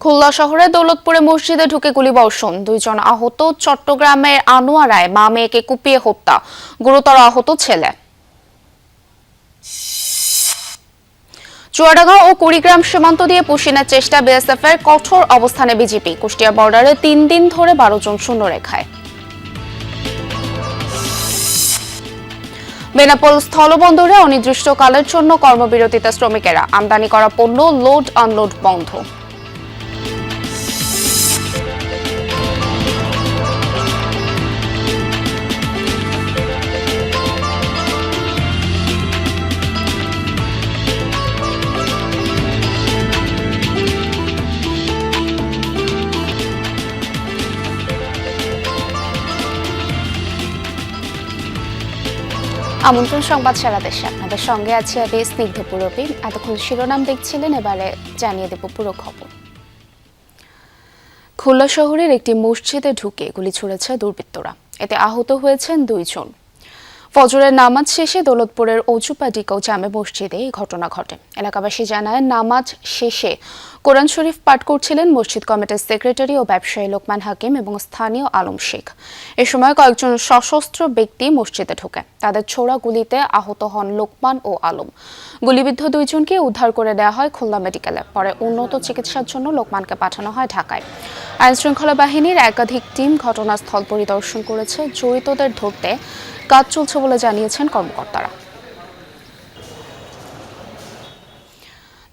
খুলনা শহরের দৌলতপুরে মসজিদে ঢুকে গুলিবর্ষণ, 2 জন আহত। চট্টগ্রামের আনোয়ারায় মা মেয়েকে কুপিয়ে হত্যা, গুরুতর আহত ছেলে। চুয়াডাঙ্গা ও কুড়িগ্রাম সীমান্ত দিয়ে পুশিনের চেষ্টা বিএসএফ এর, কঠোর অবস্থানে বিজিপি। কুষ্টিয়া বর্ডারে 3 দিন ধরে 12 জন শূন্যরেখায়। বেনাপোল স্থলবন্দরে অনির্দিষ্টকালের জন্য কর্মবিরতিতে শ্রমিকেরা, আমদানি করা পণ্য লোড আনলোড বন্ধ। আমন্ত্রণ সংবাদ সারা দেশে, আপনাদের সঙ্গে আছি আমি স্নিগ্ধ পুরবী। এতক্ষণ শিরোনাম দেখছিলেন, এবারে জানিয়ে দেব পুরো খবর। খুলনা শহরের একটি মসজিদে ঢুকে গুলি ছুড়েছে দুর্বৃত্তরা, এতে আহত হয়েছেন 2 জন। ফজরের নামাজ শেষে দৌলতপুরের অজুপাডিকো জামে মসজিদে এই ঘটনা ঘটে। এলাকাবাসী জানায়, নামাজ শেষে কোরআন শরীফ পাঠ করছিলেন মসজিদ কমিটির সেক্রেটারি ও ব্যবসায়ী লোকমান হাকিম এবং স্থানীয় আলম শেখ। এ সময় কয়েকজন সশস্ত্র ব্যক্তি মসজিদে ঢোকে, তাদের ছোড়া গুলিতে আহত হন লোকমান ও আলম। গুলিবিদ্ধ 2 জনকে উদ্ধার করে দেওয়া হয় খুলনা মেডিকেলে, পরে উন্নত চিকিৎসার জন্য লোকমানকে পাঠানো হয় ঢাকায়। আইনশৃঙ্খলা বাহিনীর একাধিক টিম ঘটনাস্থল পরিদর্শন করেছে, জড়িতদের ধরতে কাজ চলছে বলে জানিয়েছেন কর্মকর্তারা।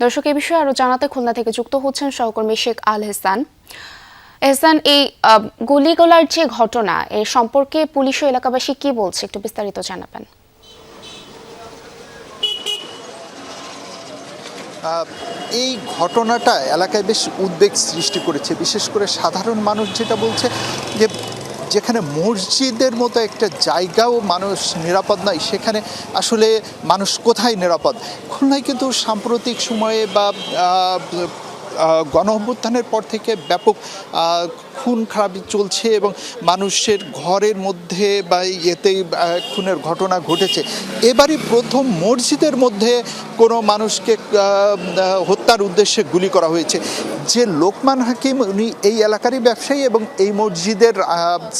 দর্শক, এই বিষয়ে আরো জানাতে খুলনা থেকে যুক্ত হচ্ছেন সহকর্মী শেখ আল এহসান। এহসান, এই গুলিগোলার যে ঘটনা, এর সম্পর্কে পুলিশ ও এলাকাবাসী কি বলছে, একটু বিস্তারিত জানাবেন। এই ঘটনাটা এলাকায় বেশ উদ্বেগ সৃষ্টি করেছে। বিশেষ করে সাধারণ মানুষ যেটা বলছে যে যেখানে মসজিদের মতো একটা জায়গাও মানুষ নিরাপদ নয়, সেখানে আসলে মানুষ কোথায় নিরাপদ? খুলনায় কিন্তু সাম্প্রতিক সময়ে বা গণ অভ্যুত্থানের পর থেকে ব্যাপক খুন খারাপি চলছে এবং মানুষের ঘরের মধ্যে বা এতে খুনের ঘটনা ঘটেছে। এবারই প্রথম মসজিদের মধ্যে কোনো মানুষকে হত্যার উদ্দেশ্যে গুলি করা হয়েছে। যে লোকমান হাকিম, উনি এই এলাকারই ব্যবসায়ী এবং এই মসজিদের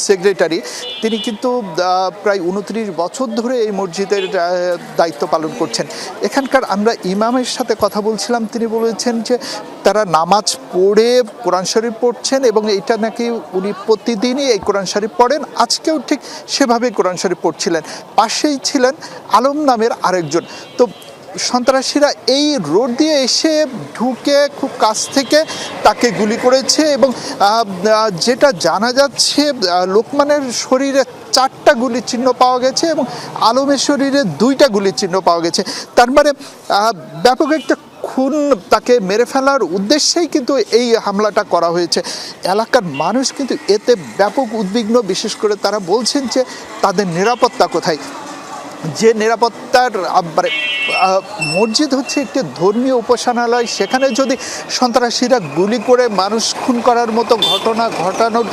সেক্রেটারি। তিনি কিন্তু প্রায় 29 বছর ধরে এই মসজিদের দায়িত্ব পালন করছেন। এখানকার আমরা ইমামের সাথে কথা বলছিলাম, তিনি বলেছেন যে তারা নামাজ পড়ে কোরআন শরীফ পড়ছেন এবং এইটা নাকি উনি প্রতিদিনই এই কোরআন শরীফ পড়েন। আজকেও ঠিক সেভাবে কোরআন শরীফ পড়ছিলেন। পাশেই ছিলেন আলম নামের আরেকজন। তো সন্ত্রাসীরা এই রোড দিয়ে এসে ঢুকে খুব কাছ থেকে তাকে গুলি করেছে এবং যেটা জানা যাচ্ছে, লোকমানের শরীরে 4টা গুলির চিহ্ন পাওয়া গেছে এবং আলমের শরীরে 2টা গুলির চিহ্ন পাওয়া গেছে। তার মানে ব্যাপক একটা খুন, তাকে মেরে ফেলার উদ্দেশ্যেই কিন্তু এই হামলাটা করা হয়েছে। এলাকার মানুষ কিন্তু এতে ব্যাপক উদ্বিগ্ন। বিশেষ করে তারা বলছেন যে তাদের নিরাপত্তা কোথায়? যে নিরাপত্তার মসজিদ হচ্ছে একটি ধর্মীয় উপাসনালয়, সেখানে যদি সন্ত্রাসীরা গুলি করে মানুষ খুন করার মতো ঘটনা ঘটানোর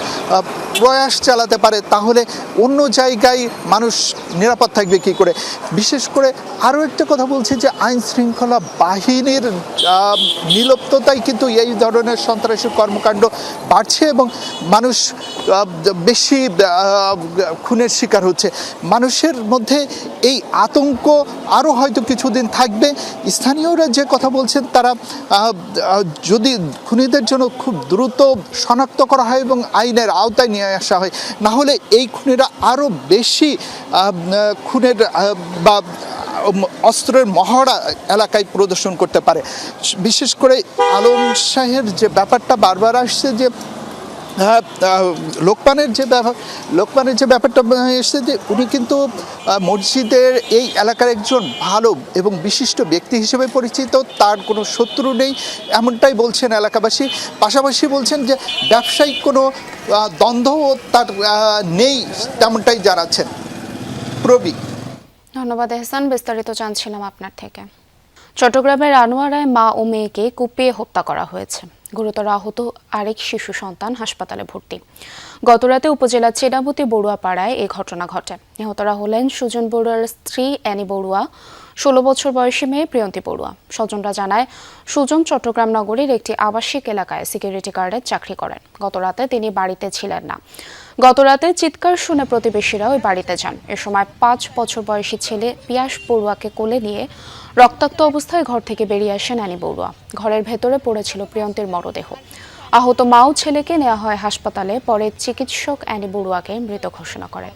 প্রয়াস চালাতে পারে, তাহলে অন্য জায়গায় মানুষ নিরাপদ থাকবে কী করে? বিশেষ করে আরও একটা কথা বলছে যে আইন শৃঙ্খলা বাহিনীর নির্লিপ্ততায় কিন্তু এই ধরনের সন্ত্রাসী কর্মকাণ্ড বাড়ছে এবং মানুষ বেশি খুনের শিকার হচ্ছে। মানুষের মধ্যে এই আতঙ্ক আরও হয়তো কিছুদিন থাকবে। স্থানীয়রা যে কথা বলছেন, তারা যদি খুনিদের জন্য খুব দ্রুত শনাক্ত করা হয় এবং আইনের আওতায় নিয়ে আসা হয়, না হলে এই খুনিরা আরও বেশি খুনের বা অস্ত্রের মহড়া এলাকায় প্রদর্শন করতে পারে। বিশেষ করে আলম শাহের যে ব্যাপারটা বারবার আসছে, যে লোকমানের যে ব্যাপারটা এসেছে, যে উনি কিন্তু মসজিদের এই এলাকার একজন ভালো এবং বিশিষ্ট ব্যক্তি হিসেবে পরিচিত, তার কোনো শত্রু নেই, এমনটাই বলছেন এলাকাবাসী। পাশাপাশি বলছেন যে ব্যবসায়িক কোনো দ্বন্দ্বও তার নেই, তেমনটাই জানাচ্ছেন। প্রবী, ধন্যবাদ এহসান, বিস্তারিত জানছিলাম আপনার থেকে। চট্টগ্রামের আনোয়ারায় মা ও মেয়েকে কুপিয়ে হত্যা করা হয়েছে। গুরুতর আহত আরেক শিশু সন্তান হাসপাতালে ভর্তি। গতরাতে উপজেলার চেনাবতী বড়ুয়া পাড়ায় এই ঘটনা ঘটে। নিহতরা হলেন সুজন বড়ুয়ার স্ত্রী অ্যানি বড়ুয়া, 16 বছর বয়সী মেয়ে প্রিয়ন্তী বড়ুয়া। স্বজনরা জানায়, সুজন চট্টগ্রাম নগরীর একটি আবাসিক এলাকায় সিকিউরিটি গার্ডের চাকরি করেন। গতরাতে তিনি বাড়িতে ছিলেন না। গতরাতে চিৎকার শুনে প্রতিবেশীরা ওই বাড়িতে যান। এ সময় 5 বছর বয়সী ছেলে পিয়াস বড়ুয়াকে কোলে নিয়ে রক্তাক্ত অবস্থায় ঘর থেকে বেরিয়ে আসেন অ্যানি বড়ুয়া। ঘরের ভেতরে পড়েছিল প্রিয়ন্তীর মরদেহ। আহত মা ও ছেলেকে নেওয়া হয় হাসপাতালে। পরে চিকিৎসক অ্যানি বড়ুয়াকে মৃত ঘোষণা করেন।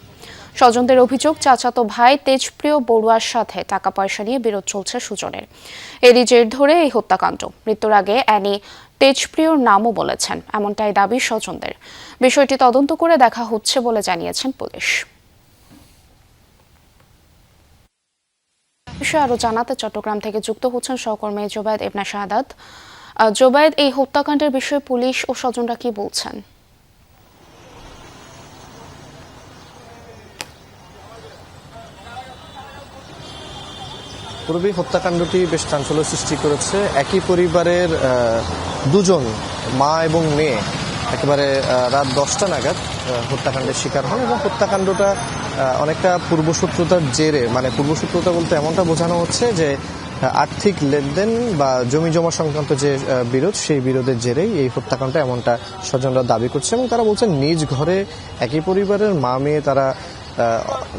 স্বজনদের অভিযোগ, চাচাতো ভাই তেজপ্রিয় বড়ুয়ার সাথে টাকা পয়সা নিয়ে বিরোধ চলছে সুজনের। এরই জের ধরে এই হত্যাকাণ্ড। মৃত্যুর আগে অ্যানি তেজপ্রিয়র নামও বলেছেন, এমনটাই দাবি স্বজনদের। বিষয়টি তদন্ত করে দেখা হচ্ছে বলে জানিয়েছেন পুলিশ। বিষয়ে আরো জানাতে চট্টগ্রাম থেকে যুক্ত হচ্ছেন সহকর্মী জোবায়েদ ইবনে শাহাদাত। জোবায়েদ, এই হত্যাকাণ্ডের বিষয়ে পুলিশ ও স্বজনরা কি বলছেন? পূর্বে হত্যাকাণ্ডটি বেশ চাঞ্চল্য সৃষ্টি করেছে। একই পরিবারের দুজন মা এবং মেয়ে একেবারে রাত 10টা নাগাদ হত্যাকাণ্ডের শিকার হন এবং হত্যাকাণ্ডটা অনেকটা পূর্বশত্রুতার জেরে, মানে পূর্বশত্রুতা বলতে এমনটা বোঝানো হচ্ছে যে আর্থিক লেনদেন বা জমি জমা সংক্রান্ত যে বিরোধ, সেই বিরোধের জেরেই এই হত্যাকাণ্ডটা এমনটা স্বজনরা দাবি করছে। এবং তারা বলছেন নিজ ঘরে একই পরিবারের মা মেয়ে তারা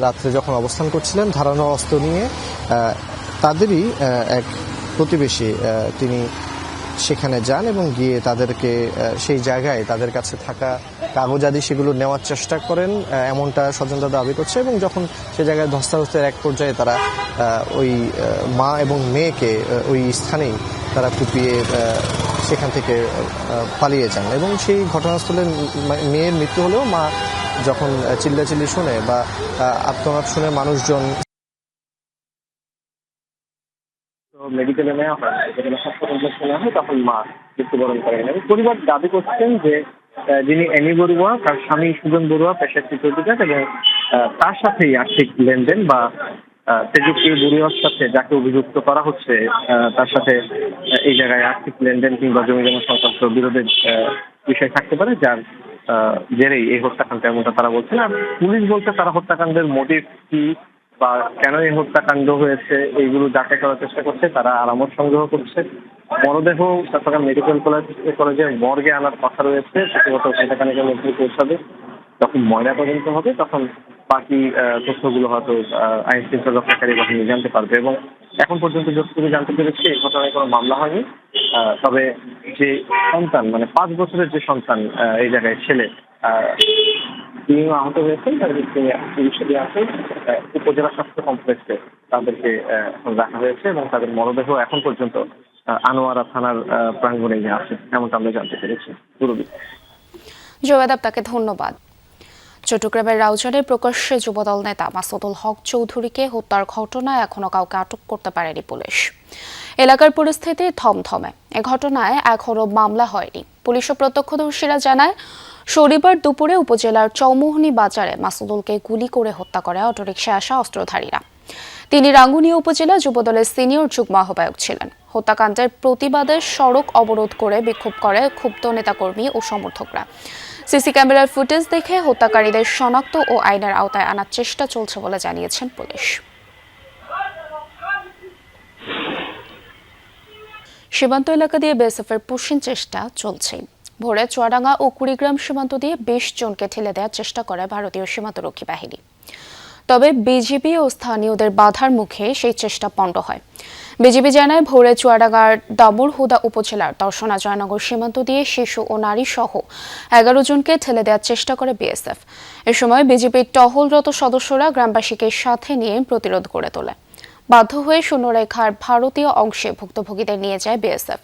রাত্রে যখন অবস্থান করছিলেন ধারালো অস্ত্র নিয়ে, তাদেরই এক প্রতিবেশী তিনি সেখানে যান এবং গিয়ে তাদেরকে সেই জায়গায় তাদের কাছে থাকা কাগজাদি সেগুলো নেওয়ার চেষ্টা করেন, এমনটা স্বজনরা দাবি করছে। এবং যখন সে জায়গায় ধস্তাধস্তির এক পর্যায়ে তারা ওই মা এবং মেয়েকে ওই স্থানেই তারা কুপিয়ে সেখান থেকে পালিয়ে যান এবং সেই ঘটনাস্থলে মেয়ের মৃত্যু হলেও মা যখন চিল্লাচিল্লি শুনে বা আর্তনাদ শুনে মানুষজন মেডিকেলে নেওয়া হয়, হাসপাতালে নেওয়া হয়, তখন মা মৃত্যুবরণ করেন। এবং পরিবার দাবি করছেন যে যিনি অ্যানি বড়ুয়া, তার স্বামী সুজন বড়ুয়া পেশায় সিকিউরিটি গার্ড এবং তার সাথেই আর্থিক লেনদেন বা তেজস্বী বড়ুয়ার সাথে যাকে অভিযুক্ত করা হচ্ছে তার সাথে এই জায়গায় আর্থিক লেনদেন কিংবা জমি জমা সংক্রান্ত বিরোধের বিষয় থাকতে পারে, যার জেরেই এই হত্যাকাণ্ড, এমনটা তারা বলছেন। আর পুলিশ বলছে তারা হত্যাকাণ্ডের মোটিভ কি বা কেন এই হত্যাকাণ্ড হয়েছে এইগুলো যাচাই করার চেষ্টা করছে। তারা আলামত সংগ্রহ করছে। মরদেহ চট্টগ্রাম মেডিকেল কলেজের মর্গে আনার কথা রয়েছে, প্রতিগত ঘণ্টাখানেকের মধ্যে পৌঁছাবে। যখন ময়না তদন্ত হবে তখন বাকি তথ্যগুলো হয়তো আইন শৃঙ্খলা রক্ষাকারী বাহিনী জানতে পারবে। এবং এখন পর্যন্ত যতটুকু জানতে পেরেছি এই ঘটনায় কোনো মামলা হয়নি। তবে যে সন্তান, মানে 5 বছরের যে সন্তান এই জায়গায় ছেলে, তিনি আহত হয়েছেন, তার চিকিৎসা আছে উপজেলা স্বাস্থ্য কমপ্লেক্সে তাদেরকে রাখা হয়েছে এবং তাদের মরদেহ এখন পর্যন্ত আনোয়ারা থানার প্রাঙ্গণে আছে, এমনটা আমরা জানতে পেরেছি। জোবায়েদ, আপনাকে ধন্যবাদ। চট্টগ্রামের রাউজানে প্রকাশ্যে যুবদল নেতা মাসুদুল হক চৌধুরীকে হত্যার ঘটনায় এখনো কাউকে আটক করতে পারেনি পুলিশ। এলাকার পরিস্থিতি থমথমে। এ ঘটনায় এখনো মামলা হয়নি। পুলিশ ও প্রত্যক্ষদর্শীরা জানায়, শনিবার দুপুরে উপজেলার চৌমুহনী বাজারে মাসুদুলকে গুলি করে হত্যা করে অটোরিকশায় আসা অস্ত্রধারীরা। তিনি রাঙ্গুনিয়া উপজেলা যুবদলের সিনিয়র যুগ্ম আহ্বায়ক ছিলেন। হত্যাকাণ্ডের প্রতিবাদে সড়ক অবরোধ করে বিক্ষোভ করে ক্ষুব্ধ নেতাকর্মী ও সমর্থকরা। সিসি ক্যামেরার ফুটেজ দেখে হত্যাকারীদের শনাক্ত ও আইনের আওতায় আনার চেষ্টা চলছে বলে জানিয়েছেন পুলিশ। সীমান্ত এলাকা দিয়ে বিএসএফের পুশিং চেষ্টা চলছে। ভোরে চুয়াডাঙ্গা ও কুড়িগ্রাম সীমান্ত দিয়ে 20 জনকে ঠেলে দেওয়ার চেষ্টা করে ভারতীয় সীমান্তরক্ষী বাহিনী। তবে বিজিবি ও স্থানীয়দের বাধার মুখে সেই চেষ্টা পণ্ড হয়। বিজিবি জানায়, ভোরে চুয়াডাঙ্গার দামুড়হুদা উপজেলার দর্শনা জয়নগর সীমান্ত দিয়ে শিশু ও নারী সহ 11 জনকে ঠেলে দেওয়ার চেষ্টা করে বিএসএফ। এ সময় বিজিবির টহলরত সদস্যরা গ্রামবাসীকে সাথে নিয়ে প্রতিরোধ গড়ে তোলে। বাধ্য হয়ে শূন্যরেখার ভারতীয় অংশে ভুক্তভোগীদের নিয়ে যায় বিএসএফ।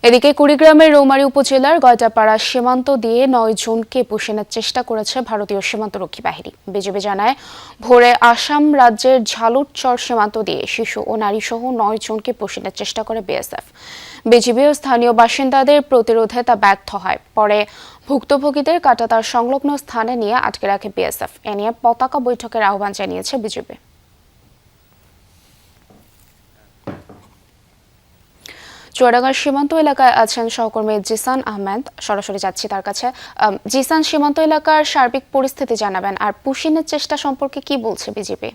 এদিকে কুড়িগ্রামের রৌমারী উপজেলার গয়টাপাড়া সীমান্ত দিয়ে 9 জনকে পুশিনের চেষ্টা করেছে ভারতীয় সীমান্তরক্ষী বাহিনী। বিজিবি জানায়, ভোরে আসাম রাজ্যের ঝালুরচর সীমান্ত দিয়ে শিশু ও নারী সহ 9 জনকে পুশিনের চেষ্টা করে বিএসএফ। বিজিবি ও স্থানীয় বাসিন্দাদের প্রতিরোধে তা ব্যর্থ হয়। পরে ভুক্তভোগীদের কাঁটাতার সংলগ্ন স্থানে নিয়ে আটকে রাখে বিএসএফ। এ নিয়ে পতাকা বৈঠকের আহ্বান জানিয়েছে বিজিবি। চুয়াডাঙ্গার সীমান্ত এলাকায় আছেন সহকর্মী জিসান আহমেদ, সরাসরি যাচ্ছি তার কাছে। জিসান, সীমান্ত এলাকার সার্বিক পরিস্থিতি জানাবেন, আর পুশিনের চেষ্টা সম্পর্কে কি বলছে বিজেপি?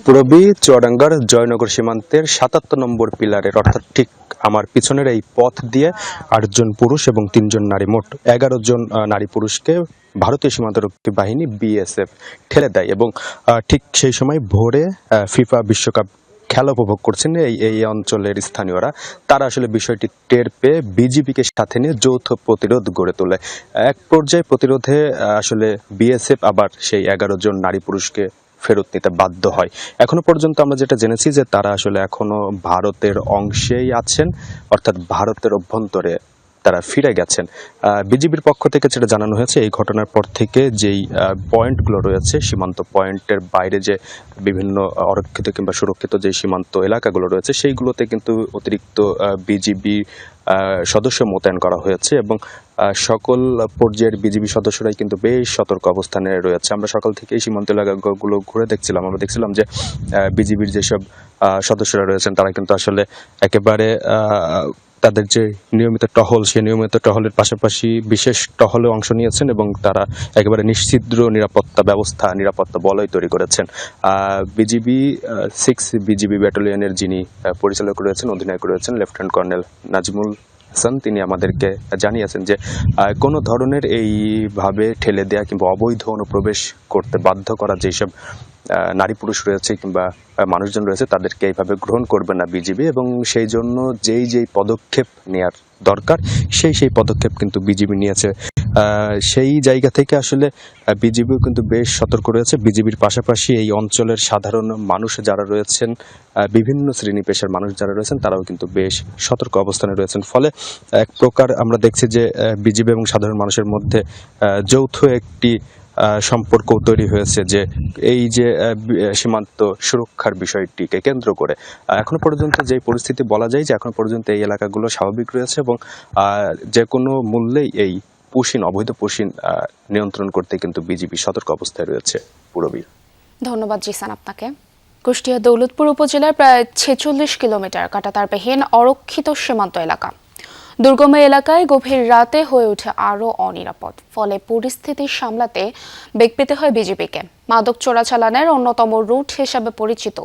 পূরবী, চুয়াডাঙ্গার জয়নগর সীমান্তের ৭৭ নম্বর পিলারের অর্থাৎ ঠিক আমার পিছনের এই পথ দিয়ে ৮ জন পুরুষ এবং ৩ জন নারী, মোট ১১ জন নারী পুরুষকে ভারতীয় সীমান্তরক্ষী বাহিনী বিএসএফ ঠেলে দেয় এবং ঠিক সেই সময় ভোরে ফিফা বিশ্বকাপ খেলা উপভোগ করছেন এই অঞ্চলের স্থানীয়রা। তারা আসলে বিষয়টি টের পেয়ে বিজিবিকে সাথে নিয়ে যৌথ প্রতিরোধ গড়ে তোলে। এক পর্যায়ে প্রতিরোধে আসলে বিএসএফ আবার সেই ১১ জন নারী পুরুষকে ফেরত নিতে বাধ্য হয়। এখনো পর্যন্ত আমরা যেটা জেনেছি যে তারা আসলে এখনো ভারতের অংশেই আছেন, অর্থাৎ ভারতের অভ্যন্তরে তারা ফিরে গেছেন। বিজিবির পক্ষ থেকে যেটা জানানো হয়েছে, এই ঘটনার পর থেকে যেই পয়েন্টগুলো রয়েছে, সীমান্ত পয়েন্টের বাইরে যে বিভিন্ন অরক্ষিত কিংবা সুরক্ষিত যে সীমান্ত এলাকাগুলো রয়েছে, সেইগুলোতে কিন্তু অতিরিক্ত বিজিবি সদস্য মোতায়েন করা হয়েছে এবং সকল পর্যায়ের বিজিবি সদস্যরাই কিন্তু বেশ সতর্ক অবস্থানে রয়েছে। আমরা সকাল থেকেই সীমান্ত এলাকাগুলো ঘুরে দেখছিলাম, আমরা দেখছিলাম যে বিজিবির যেসব সদস্যরা রয়েছেন তারা কিন্তু আসলে একেবারে তাদের যে নিয়মিত টহল, সেই নিয়মিত টহলের পাশাপাশি বিশেষ টহলে অংশ নিয়েছেন এবং তারা একেবারে নিশ্ছিদ্র নিরাপত্তা বলয় তৈরি করেছেন। বিজিবি 6 বিজিবি ব্যাটালিয়নের যিনি পরিচালক রয়েছেন, অধিনায়ক রয়েছেন লেফটেন্যান্ট কর্নেল নাজমুল হাসান, তিনি আমাদেরকে জানিয়েছেন যে কোনো ধরনের এইভাবে ঠেলে দেয়া কিংবা অবৈধ অনুপ্রবেশ করতে বাধ্য করা যেসব নারী পুরুষ রয়েছে কিংবা মানুষজন রয়েছে তাদেরকে এইভাবে গ্রহণ করবে না বিজিবি, এবং সেই জন্য যেই পদক্ষেপ নেয়ার দরকার সেই পদক্ষেপ কিন্তু বিজিবি নিয়েছে। সেই জায়গা থেকে আসলে বিজিবিও কিন্তু বেশ সতর্ক রয়েছে। বিজিবির পাশাপাশি এই অঞ্চলের সাধারণ মানুষ যারা রয়েছেন, বিভিন্ন শ্রেণী পেশার মানুষ যারা রয়েছেন, তারাও কিন্তু বেশ সতর্ক অবস্থানে রয়েছেন। ফলে এক প্রকার আমরা দেখছি যে বিজিবি এবং সাধারণ মানুষের মধ্যে যৌথ একটি সম্পর্ক তৈরি হয়েছে, যে এই যে সীমান্ত সুরক্ষার বিষয়টিকে কেন্দ্র করে এখনো পর্যন্ত যে পরিস্থিতি বলা যায় যে এখনো পর্যন্ত এই এলাকাগুলো স্বাভাবিক রয়েছে এবং যে কোনো মূল্যেই এই অবৈধ পুশিন নিয়ন্ত্রণ করতে কিন্তু বিজিবি সতর্ক অবস্থায় রয়েছে। পূরবী, ধন্যবাদ জিসান আপনাকে। কুষ্টিয়া দৌলতপুর উপজেলার প্রায় ৪৬ কিলোমিটার কাঁটাতারবিহীন অরক্ষিত সীমান্ত এলাকা। দুর্গম এলাকায় গভীর রাতে হয়ে ওঠে আরও অনিরাপদ। ফলে পরিস্থিতি সামলাতে বেগ পেতে হয় বিজিবিকে। মাদক চোরাচালানের অন্যতম রুট হিসাবে পরিচিত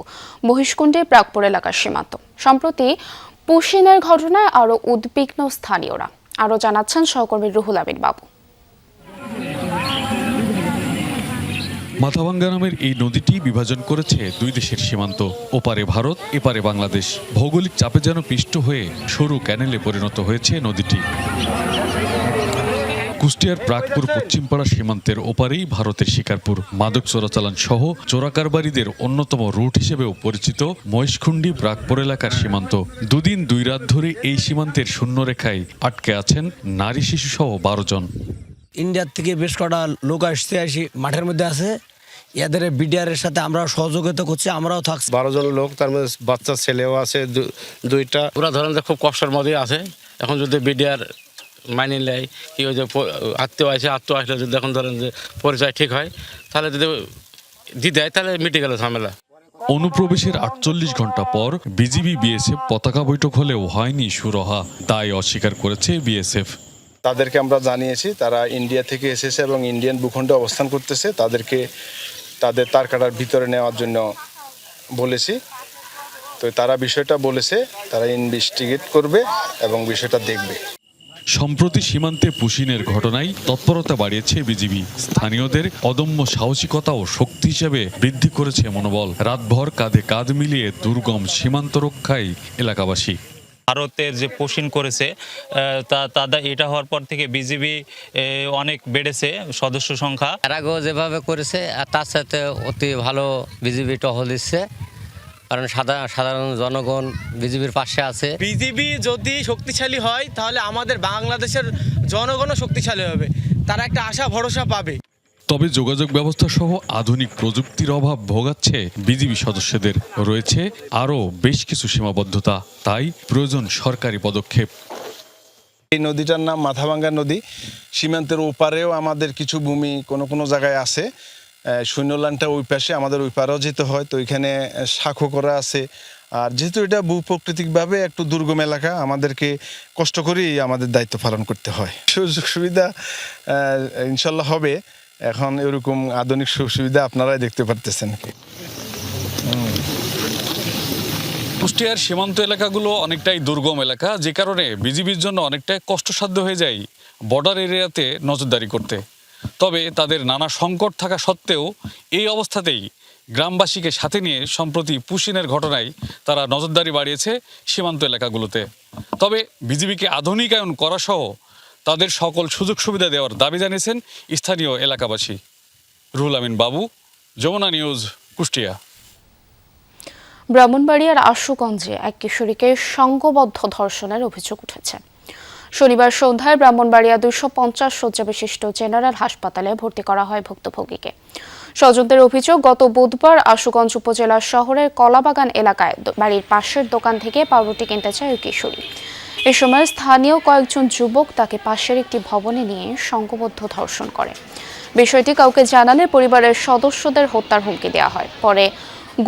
মহিষকুণ্ডী প্রাকপুর এলাকার সীমান্ত। সম্প্রতি পুশিনের ঘটনায় আরও উদ্বিগ্ন স্থানীয়রা। আরও জানাচ্ছেন সহকর্মী রুহুল আমিন বাবু। মাথাভাঙ্গা নামের এই নদীটি বিভাজন করেছে দুই দেশের সীমান্ত। ওপারে ভারত, এপারে বাংলাদেশ। ভৌগোলিক চাপে যেন পিষ্ট হয়ে সরু ক্যানেলে পরিণত হয়েছে নদীটি। কুষ্টিয়ার প্রাকপুর পশ্চিমপাড়া সীমান্তের ওপারেই ভারতের শিকারপুর। মাদক চোরাচালান সহ চোরাকারবারীদের অন্যতম রুট হিসেবেও পরিচিত মহেশখুন্ডী প্রাকপুর এলাকার সীমান্ত। দুদিন দুই রাত ধরে এই সীমান্তের শূন্যরেখায় আটকে আছেন নারী শিশু সহ 12 জন। ইন্ডিয়ার থেকে বেশ কটা লোক আসছে, মাঠের মধ্যে আছে। এদের বিডিআরের সাথে আমরা সহযোগিতা করছি, আমরাও থাকছি। 12 জন লোক, তার মধ্যে বাচ্চা ছেলেও আছে দুইটা। ওরা ধরেন যে খুব কষ্টের মধ্যেই আছে। এখন যদি বিডিআর মাইনে নেয়, কি ওই যে আত্মীয় আসলে যদি এখন ধরেন যে পরিচয় ঠিক হয়, তাহলে যদি দিতে হয় তাহলে মিটে গেল ঝামেলা। অনুপ্রবেশের 48 ঘন্টা পর বিজিবি বিএসএফ পতাকা বৈঠক হলেও হয়নি সুরাহা। দায় অস্বীকার করেছে বিএসএফ। তাদেরকে আমরা জানিয়েছি তারা ইন্ডিয়া থেকে এসেছে এবং ইন্ডিয়ান ভূখণ্ডে অবস্থান করতেছে। তাদেরকে তাদের তার কাটার ভিতরে নেওয়ার জন্য বলেছি। তো তারা বিষয়টা বলেছে, তারা ইনভেস্টিগেট করবে এবং বিষয়টা দেখবে। সম্প্রতি সীমান্তে পুশিনের ঘটনায় তৎপরতা বাড়িয়েছে বিজিবি। স্থানীয়দের অদম্য সাহসিকতা ও শক্তি হিসেবে বৃদ্ধি করেছে মনোবল। রাতভর কাঁধে কাঁধ মিলিয়ে দুর্গম সীমান্ত রক্ষায় এলাকাবাসী। ভারতের যে পুশিন করেছে তাদের এটা হওয়ার পর থেকে বিজিবি অনেক বেড়েছে সদস্য সংখ্যা। এর আগেও যেভাবে করেছে তার সাথে অতি ভালো বিজিবি টহল দিচ্ছে, কারণ সাধারণ জনগণ বিজিবির পাশে আছে। বিজিবি যদি শক্তিশালী হয় তাহলে আমাদের বাংলাদেশের জনগণও শক্তিশালী হবে, তারা একটা আশা ভরসা পাবে। তবে যোগাযোগ ব্যবস্থা সহ আধুনিক প্রযুক্তির অভাব ভোগাচ্ছে বিজিবি সদস্যদের। রয়েছে আরও বেশ কিছু সীমাবদ্ধতা, তাই প্রয়োজন সরকারি পদক্ষেপ। এই নদীটার নাম মাথাভাঙ্গা নদী। সীমান্তের ওপারেও আমাদের কিছু ভূমি কোনো জায়গায় আছে। শূন্যলানটা ওই পাশে, আমাদের ওই পারেও যেতে হয়। তো ওইখানে সাঁকো করা আছে, আর যেহেতু এটা ভূপ্রকৃতিকভাবে একটু দুর্গম এলাকা, আমাদেরকে কষ্ট করেই আমাদের দায়িত্ব পালন করতে হয়। সুযোগ সুবিধা ইনশাল্লাহ হবে। এখন এরকম আধুনিক সুবিধা আপনারাই দেখতে পারতেছেন। কুষ্টিয়ার সীমান্ত এলাকাগুলো অনেকটাই দুর্গম এলাকা, যে কারণে বিজিবির জন্য অনেকটাই কষ্টসাধ্য হয়ে যায় বর্ডার এরিয়াতে নজরদারি করতে। তবে তাদের নানা সংকট থাকা সত্ত্বেও এই অবস্থাতেই গ্রামবাসীকে সাথে নিয়ে সম্প্রতি পুশিনের ঘটনায় তারা নজরদারি বাড়িয়েছে সীমান্ত এলাকাগুলোতে। তবে বিজিবিকে আধুনিকায়ন করা সহ তাদের সকল সুযোগ সুবিধা দেওয়ার দাবি জানিয়েছেন স্থানীয় এলাকাবাসী। রুহুল আমিন বাবু, যমুনা নিউজ, কুষ্টিয়া। ব্রাহ্মণবাড়িয়ার আশুগঞ্জে এক কিশোরীকে সংঘবদ্ধ ধর্ষণের অভিযোগ উঠেছে। শনিবার সন্ধ্যায় ব্রাহ্মণবাড়িয়া 250 শয্যা বিশিষ্ট জেনারেল হাসপাতালে ভর্তি করা হয় ভুক্তভোগীকে। স্বজনদের অভিযোগ, গত বুধবার আশুগঞ্জ উপজেলার শহরের কলাবাগান এলাকায় বাড়ির পাশের দোকান থেকে পাউরুটি কিনতে চায় ওই কিশোরী। এ সময় স্থানীয় কয়েকজন যুবক তাকে পাশের একটি ভবনে নিয়ে সংঘবদ্ধ ধর্ষণ করে। বিষয়টি কাউকে জানালে পরিবারের সদস্যদের হত্যার হুমকি দেওয়া হয়। পরে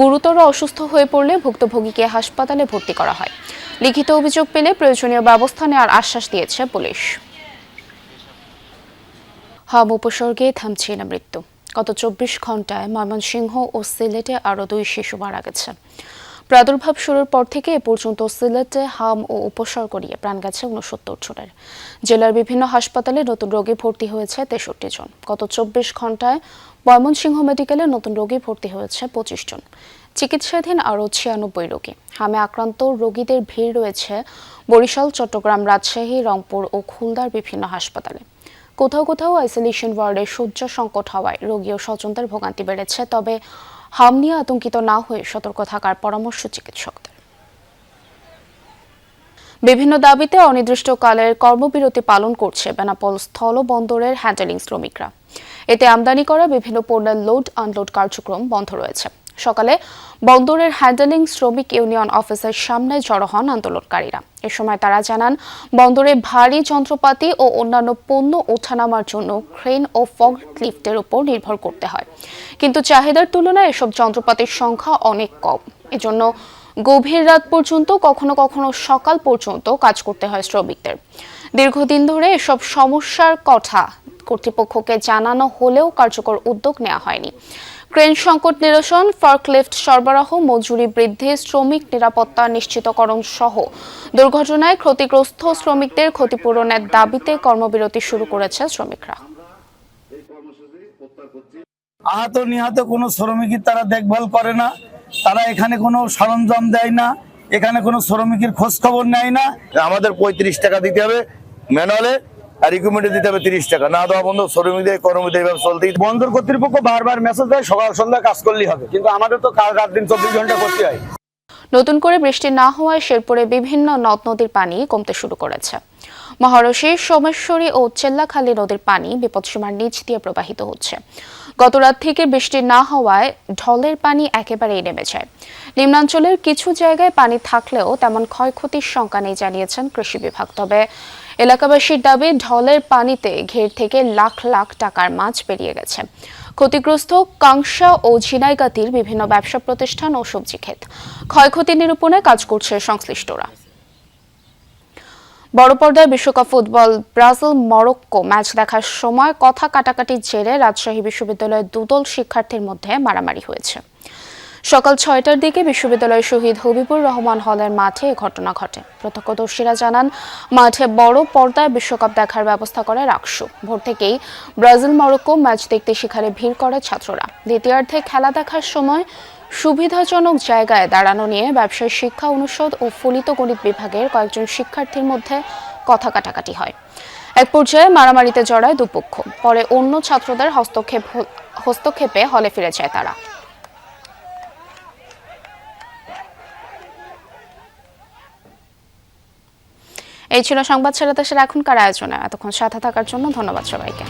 গুরুতর অসুস্থ হয়ে পড়লে ভুক্তভোগীকে হাসপাতালে ভর্তি করা হয়। লিখিত অভিযোগ পেলে প্রয়োজনীয় ব্যবস্থা নেওয়ার আশ্বাস দিয়েছে পুলিশ। হাম উপসর্গে থামছে না মৃত্যু। গত 24 ঘন্টায় ময়মনসিংহ ও সিলেটে আরও 2 শিশু মারা গেছে। প্রাদুর্ভাব শুরুর পর থেকে এ পর্যন্ত সিলেটে হাম ও উপসর্গ নিয়ে প্রাণ গেছে 69 জনের। জেলার বিভিন্ন হাসপাতালে নতুন রোগী ভর্তি হয়েছে 63 জন। গত 24 ঘন্টায় ময়মনসিংহ মেডিকেলে নতুন রোগী ভর্তি হয়েছে 25 জন। চিকিৎসাধীন আরও 96 রোগী। হামে আক্রান্ত রোগীদের ভিড় রয়েছে বরিশাল, চট্টগ্রাম, রাজশাহী, রংপুর ও খুলনার বিভিন্ন হাসপাতালে। কোথাও কোথাও আইসোলেশন ওয়ার্ডে শয্যা সংকট হওয়ায় রোগী ও স্বজনদের ভোগান্তি বেড়েছে। তবে হাম নিয়ে আতঙ্কিত না হয়ে সতর্ক থাকার পরামর্শ চিকিৎসকদের। বিভিন্ন দাবিতে অনির্দিষ্টকালের কর্মবিরতি পালন করছে বেনাপোল স্থল বন্দরের হ্যান্ডেলিং শ্রমিকরা। এতে আমদানি করা বিভিন্ন পণ্যের লোড আনলোড কার্যক্রম বন্ধ রয়েছে। সকালে বন্দরের হ্যান্ডেলিং শ্রমিক ইউনিয়ন অফিসের সামনে জড়ো হন আন্দোলনকারীরা। এ সময় তারা জানান, বন্দরে ভারী যন্ত্রপাতি ও অন্যান্য পণ্য ওঠানামার জন্য ক্রেন ও ফর্কলিফটের উপর নির্ভর করতে হয়, কিন্তু চাহিদার তুলনায় এসব যন্ত্রপাতির সংখ্যা অনেক কম। এজন্য গভীর রাত পর্যন্ত, কখনো কখনো সকাল পর্যন্ত কাজ করতে হয় শ্রমিকদের। দীর্ঘদিন ধরে এসব সমস্যার কথা কর্তৃপক্ষকে জানানো হলেও কার্যকর উদ্যোগ নেওয়া হয়নি। ক্রেন সংকট নিরসন, ফর্কলিফট সরবরাহ, মজুরি বৃদ্ধি, শ্রমিক নিরাপত্তা নিশ্চিতকরণ সহ দুর্ঘটনায় ক্ষতিগ্রস্ত শ্রমিকদের ক্ষতিপূরণের দাবিতে কর্মবিরতি শুরু করেছে শ্রমিকরা। আহত নিহত কোনো শ্রমিকই তারা দেখভাল করে না, তারা এখানে কোনো সরঞ্জাম দেয় না, এখানে কোনো শ্রমিকের খোঁজ খবর নেয় না। আমাদের 35 টাকা দিতে হবে ম্যানুয়ালে, আর ইকুইপমেন্টে দিতে হবে 30 টাকা। না দেওয়া বন্ধ, শ্রমিকদের কর্মবিরতি এইভাবে চলতেই। বন্দর কর্তৃপক্ষ বারবার মেসেজ দেয় সকাল সন্ধ্যা কাজ করলেই হবে, কিন্তু আমাদের তো কাল রাত দিন 24 ঘন্টা করতে হয়। নতুন করে বৃষ্টি না হওয়ায় শেরপুরে বিভিন্ন নদ নদীর পানি কমতে শুরু করেছে। মহারশী, সোমেশ্বরী ও চেল্লাখালী নদীর পানি বিপদসীমার নিচ দিয়ে প্রবাহিত হচ্ছে। গত রাত থেকে বৃষ্টি না হওয়ায় ঢলের পানি একেবারেই নেমে যায়। নিম্নাঞ্চলের কিছু জায়গায় পানি থাকলেও তেমন ক্ষয়ক্ষতির শঙ্কা নেই জানিয়েছেন কৃষি বিভাগ। তবে এলাকাবাসীর দাবি, ঢলের পানিতে ঘের থেকে লাখ লাখ টাকার মাছ বেরিয়ে গেছে। ক্ষতিগ্রস্ত কাংসা ও ঝিনাইগাতির বিভিন্ন ব্যবসা প্রতিষ্ঠান ও সবজি ক্ষেত। ক্ষয়ক্ষতি নিরূপণে কাজ করছে সংশ্লিষ্টরা। বড় পর্দায় বিশ্বকাপ ফুটবল ব্রাজিল মরক্কো ম্যাচ দেখার সময় কথা কাটাকাটির জেরে রাজশাহী বিশ্ববিদ্যালয়ের দুদল শিক্ষার্থীর মধ্যে মারামারি হয়েছে। সকাল 6টার দিকে বিশ্ববিদ্যালয়ের শহীদ হবিবুর রহমান হলের মাঠে এ ঘটনা ঘটে। প্রত্যক্ষদর্শীরা জানান, মাঠে বড় পর্দায় বিশ্বকাপ দেখার ব্যবস্থা করে রাকসু। ভোর থেকেই ব্রাজিল মরক্কো ম্যাচ দেখতে সেখানে ভিড় করে ছাত্ররা। দ্বিতীয়ার্ধে খেলা দেখার সময় সুবিধাজনক জায়গায় দাঁড়ানো নিয়ে ব্যবসায় শিক্ষা অনুষদ ও ফলিত গণিত বিভাগের কয়েকজন শিক্ষার্থীর মধ্যে কথা কাটাকাটি হয়। এক পর্যায়ে মারামারিতে জড়ায় দুপক্ষ। পরে অন্য ছাত্রদের হস্তক্ষেপে হলে ফিরে যায় তারা। এই ছিল সংবাদ সেরা দেশের এখনকার আয়োজনে। এতক্ষণ সাথে থাকার জন্য ধন্যবাদ সবাইকে।